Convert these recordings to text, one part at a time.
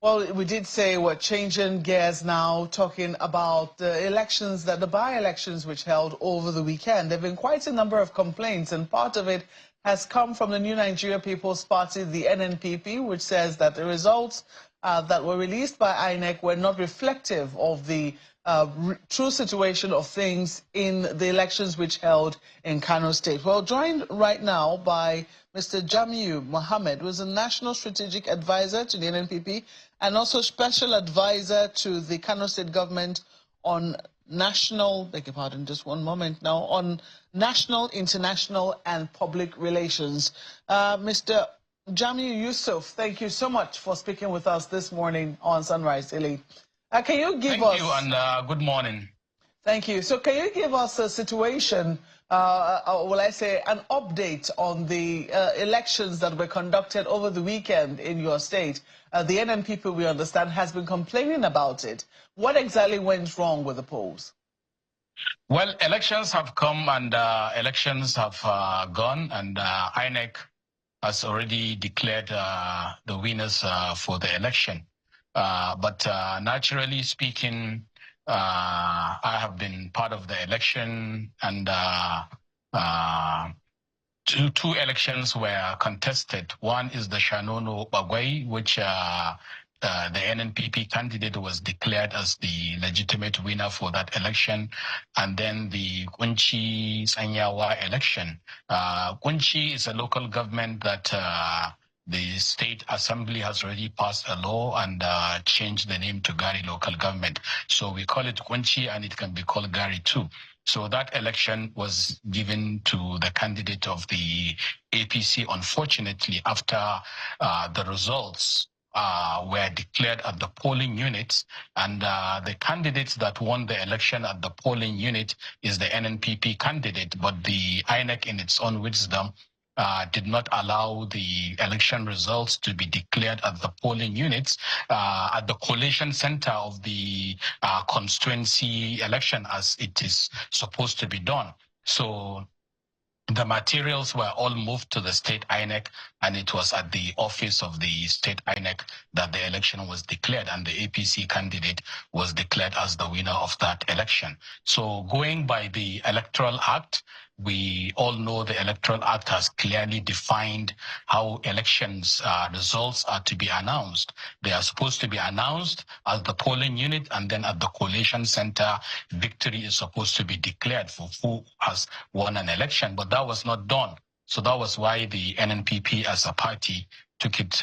Well, we did say we're changing gears now, talking about the elections, the by-elections which held over the weekend. There have been quite a number of complaints, and part of it has come from the New Nigeria People's Party, the NNPP, which says that the results that were released by INEC were not reflective of the true situation of things in the elections which held in Kano State. Well, joined right now by Mr. Jamiu Mohammed, who is a National Strategic Advisor to the NNPP and also Special Advisor to the Kano State Government on national, beg your pardon, just one moment now, on national, international and public relations. Mr. Jamiu Yusuf, thank you so much for speaking with us this morning on Sunrise Daily. Can you give us... Thank you, and good morning. Thank you. So can you give us a situation, or will I say an update on the elections that were conducted over the weekend in your state? The NNPP, we understand, has been complaining about it. What exactly went wrong with the polls? Well, elections have come and elections have gone, and INEC has already declared the winners for the election. But naturally speaking, I have been part of the election, and two elections were contested. One is the Shanono Bagwai, which the NNPP candidate was declared as the legitimate winner for that election, and then the Kunchi Sanyawa election. Kunchi is a local government that the state assembly has already passed a law and changed the name to Gari local government. So we call it Kunchi, and it can be called Gari too. So that election was given to the candidate of the APC, unfortunately, after the results were declared at the polling units, and the candidates that won the election at the polling unit is the NNPP candidate, but the INEC in its own wisdom did not allow the election results to be declared at the polling units at the collation center of the constituency election as it is supposed to be done. So the materials were all moved to the state INEC, and it was at the office of the state INEC that the election was declared, and the APC candidate was declared as the winner of that election. So going by the Electoral Act, we all know the Electoral Act has clearly defined how elections results are to be announced. They are supposed to be announced at the polling unit, and then at the collation center, victory is supposed to be declared for who has won an election. But that was not done. So that was why the NNPP as a party took it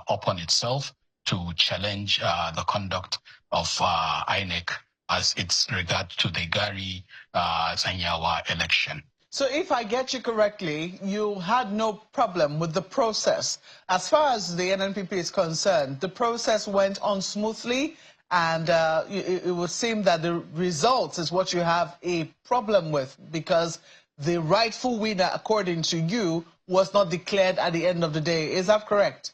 upon itself to challenge the conduct of INEC as it's regard to the Gari Zanyawa election. So if I get you correctly, you had no problem with the process. As far as the NNPP is concerned, the process went on smoothly, and it would seem that the results is what you have a problem with, because the rightful winner, according to you, was not declared at the end of the day. Is that correct?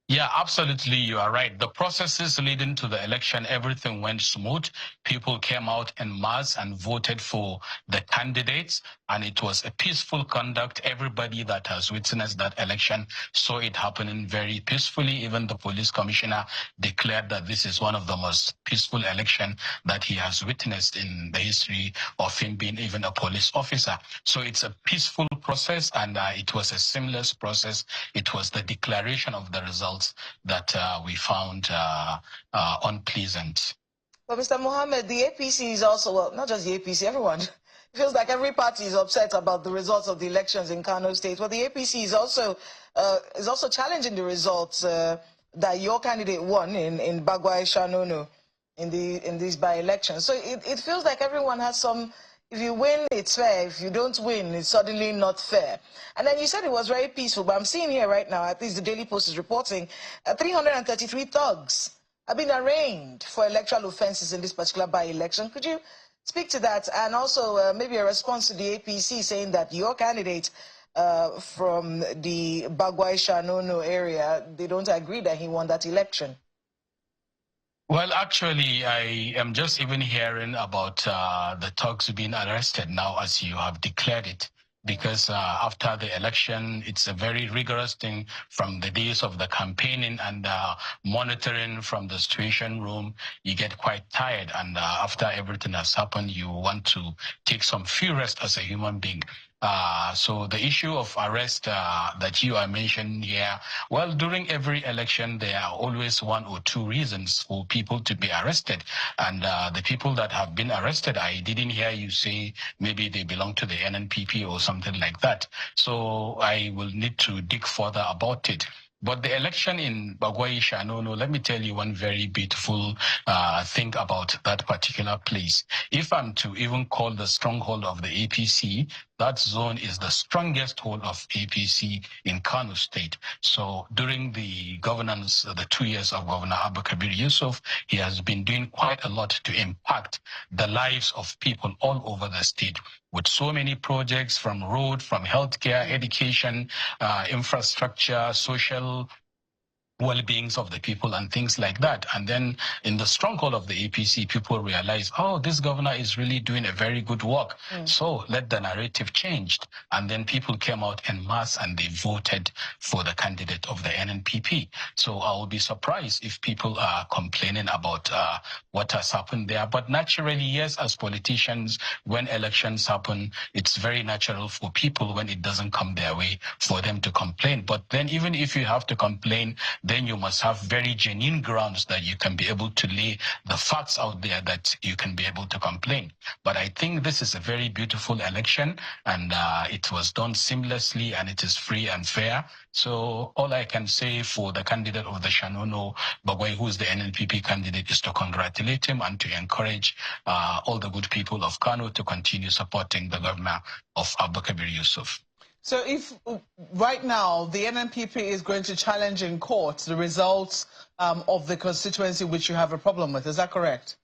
Yeah, absolutely. You are right. The processes leading to the election, everything went smooth. People came out en masse and voted for the candidates, and it was a peaceful conduct. Everybody that has witnessed that election saw it happening very peacefully. Even the police commissioner declared that this is one of the most peaceful election that he has witnessed in the history of him being even a police officer. So it's a peaceful process, and it was a seamless process. It was the declaration of the results that we found unpleasant. But Mr. Mohammed, the APC is also, well, not just the APC, everyone. It feels like every party is upset about the results of the elections in Kano State. Well, the APC is also challenging the results that your candidate won in Bagwai Shanono in these by-elections. So it feels like everyone has some. If you win, it's fair. If you don't win, it's suddenly not fair. And then you said it was very peaceful, but I'm seeing here right now, at least the Daily Post is reporting, 333 thugs have been arraigned for electoral offenses in this particular by-election. Could you speak to that? And also maybe a response to the APC saying that your candidate from the Bagwai Shanono area, they don't agree that he won that election. Well, actually, I am just even hearing about the thugs being arrested now, as you have declared it. because after the election, it's a very rigorous thing from the days of the campaigning and monitoring from the situation room. You get quite tired, and after everything has happened, you want to take some few rest as a human being. So the issue of arrest that you are mentioning here, well, during every election, there are always one or two reasons for people to be arrested. And the people that have been arrested, I didn't hear you say maybe they belong to the NNPP or something like that. So I will need to dig further about it. But the election in Bagwai Shanono, let me tell you one very beautiful thing about that particular place. If I'm to even call the stronghold of the APC, that zone is the strongest hold of APC in Kano State. So during the governance, the 2 years of Governor Abba Kabir Yusuf, he has been doing quite a lot to impact the lives of people all over the state with so many projects from road, from healthcare, education, infrastructure, social well-beings of the people and things like that. And then in the stronghold of the APC, people realize, oh, this governor is really doing a very good work. So let the narrative change. And then people came out en masse and they voted for the candidate of the NNPP. So I will be surprised if people are complaining about what has happened there. But naturally, yes, as politicians, when elections happen, it's very natural for people when it doesn't come their way for them to complain. But then even if you have to complain, then you must have very genuine grounds that you can be able to lay the facts out there that you can be able to complain. But I think this is a very beautiful election, and it was done seamlessly, and it is free and fair. So all I can say for the candidate of the Shanono Bagwai, who is the NNPP candidate, is to congratulate him and to encourage all the good people of Kano to continue supporting the governor of Abba Kabir Yusuf. So if right now the NNPP is going to challenge in court the results of the constituency which you have a problem with, is that correct?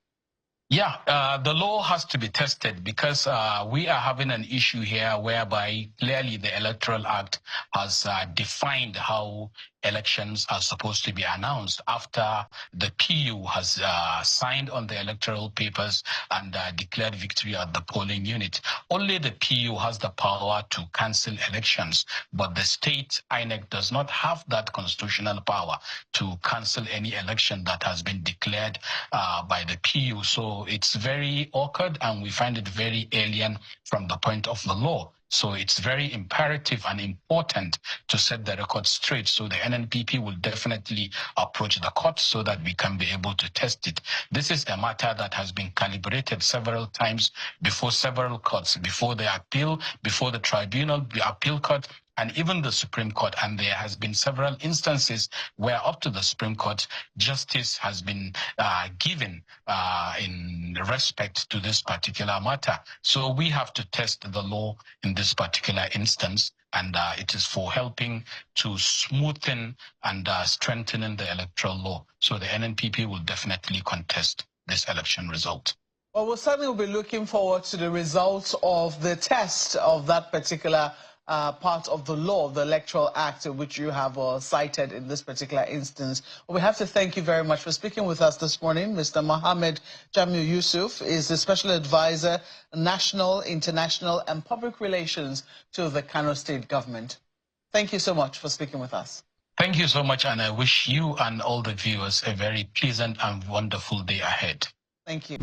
Yeah, the law has to be tested because we are having an issue here whereby clearly the Electoral Act has defined how elections are supposed to be announced after the PU has signed on the electoral papers and declared victory at the polling unit. Only the PU has the power to cancel elections, but the state INEC does not have that constitutional power to cancel any election that has been declared by the PU. So it's very awkward, and we find it very alien from the point of the law. So it's very imperative and important to set the record straight. So the NNPP will definitely approach the court so that we can be able to test it. This is a matter that has been calibrated several times before several courts, before the appeal, before the tribunal, the appeal court, and even the Supreme Court. And there has been several instances where up to the Supreme Court, justice has been given in respect to this particular matter. So we have to test the law in this particular instance, and it is for helping to smoothen and strengthening the electoral law. So the NNPP will definitely contest this election result. Well, we'll certainly be looking forward to the results of the test of that particular part of the law, the Electoral Act, which you have cited in this particular instance. Well, we have to thank you very much for speaking with us this morning. Mr. Mohammed Jamil Yusuf is the Special Advisor, National, International and Public Relations to the Kano State Government. Thank you so much for speaking with us. Thank you so much, and I wish you and all the viewers a very pleasant and wonderful day ahead. Thank you.